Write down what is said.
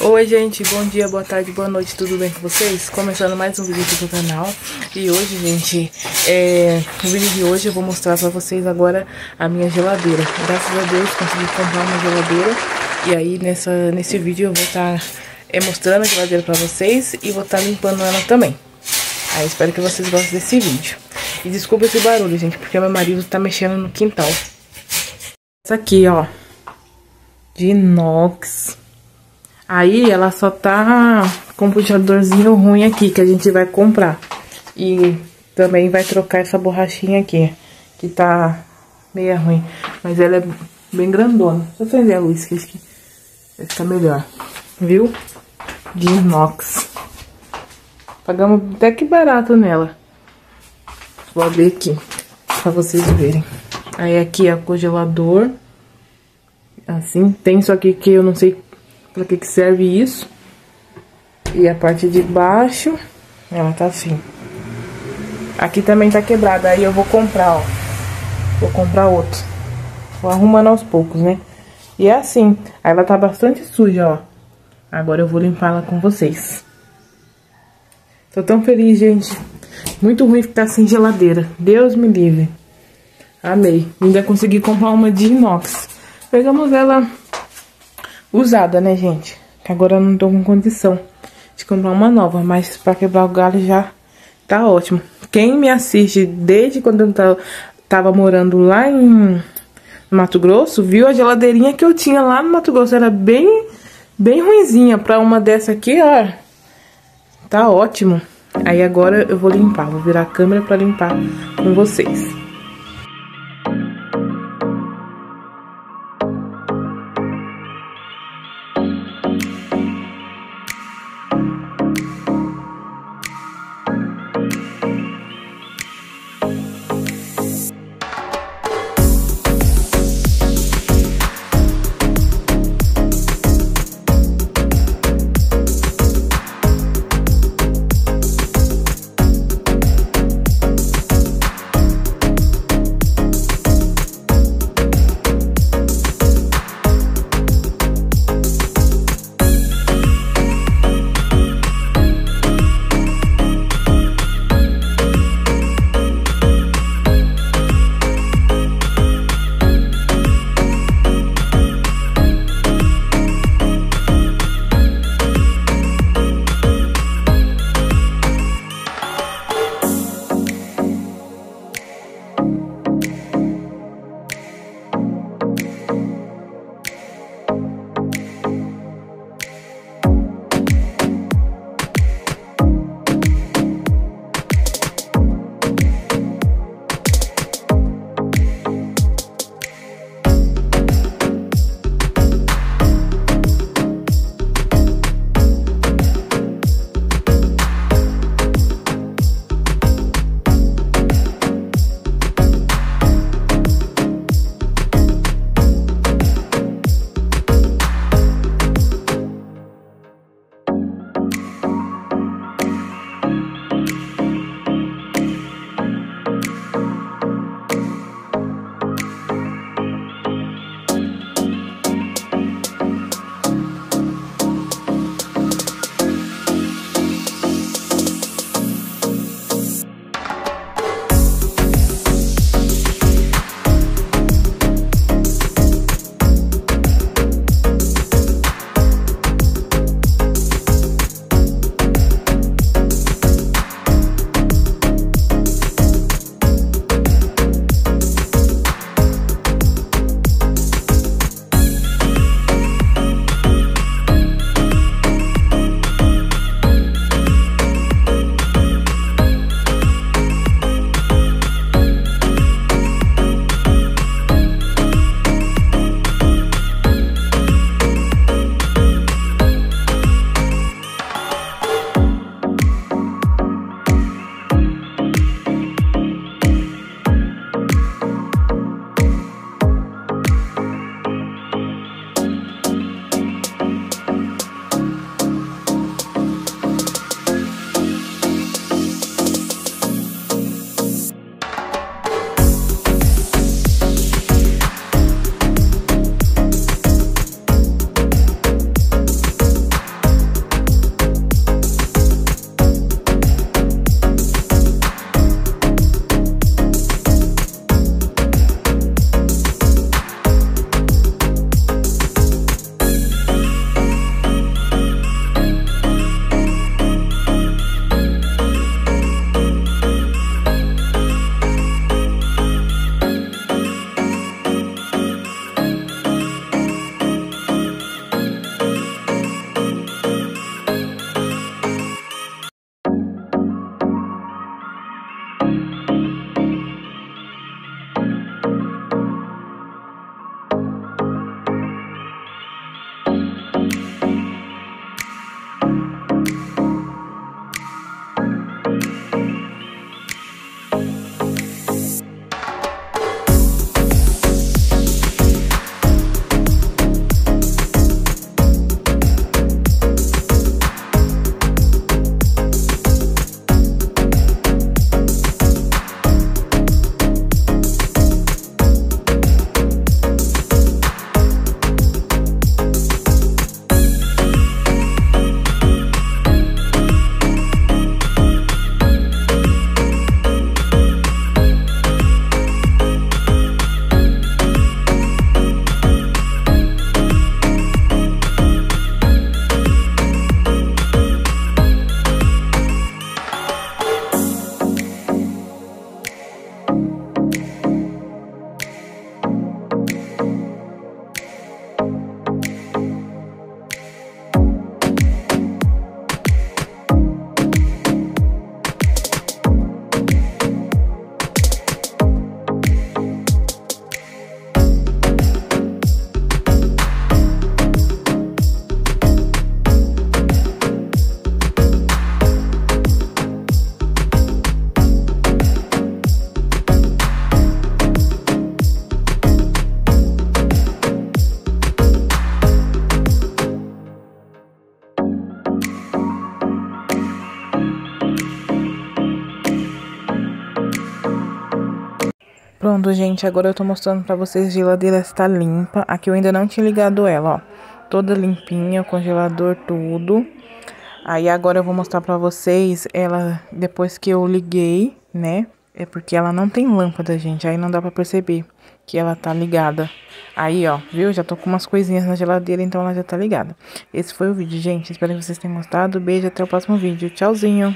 Oi gente, bom dia, boa tarde, boa noite, tudo bem com vocês? Começando mais um vídeo aqui do canal. E hoje, gente, no vídeo de hoje eu vou mostrar pra vocês agora a minha geladeira. Graças a Deus consegui comprar uma geladeira. E aí nesse vídeo eu vou estar mostrando a geladeira pra vocês e vou estar limpando ela também. Aí espero que vocês gostem desse vídeo. E desculpa esse barulho, gente, porque meu marido tá mexendo no quintal. Essa aqui, ó, de inox. Aí ela só tá com um puxadorzinho ruim aqui, que a gente vai comprar. E também vai trocar essa borrachinha aqui, que tá meio ruim. Mas ela é bem grandona. Deixa eu acender a luz, que acho que vai ficar melhor. Viu? De inox. Pagamos até que barato nela. Vou abrir aqui, pra vocês verem. Aí aqui é o congelador. Assim, tem isso aqui que eu não sei pra que serve isso. E a parte de baixo, ela tá assim. Aqui também tá quebrada, aí eu vou comprar, ó. Vou comprar outro. Vou arrumando aos poucos, né? E é assim, aí ela tá bastante suja, ó. Agora eu vou limpar ela com vocês. Tô tão feliz, gente. Muito ruim ficar sem geladeira. Deus me livre. Amei. Ainda consegui comprar uma de inox. Pegamos ela usada, né, gente? Que agora eu não tô com condição de comprar uma nova, mas pra quebrar o galho já tá ótimo. Quem me assiste desde quando eu tava morando lá em Mato Grosso, viu a geladeirinha que eu tinha lá no Mato Grosso. Era bem ruinzinha. Pra uma dessa aqui, ó, tá ótimo. Aí agora eu vou limpar, vou virar a câmera pra limpar com vocês. Pronto, gente, agora eu tô mostrando pra vocês, a geladeira está limpa. Aqui eu ainda não tinha ligado ela, ó. Toda limpinha, o congelador, tudo. Aí agora eu vou mostrar pra vocês ela, depois que eu liguei, né? É porque ela não tem lâmpada, gente, aí não dá pra perceber que ela tá ligada. Aí, ó, viu? Já tô com umas coisinhas na geladeira, então ela já tá ligada. Esse foi o vídeo, gente. Espero que vocês tenham gostado. Beijo, até o próximo vídeo. Tchauzinho!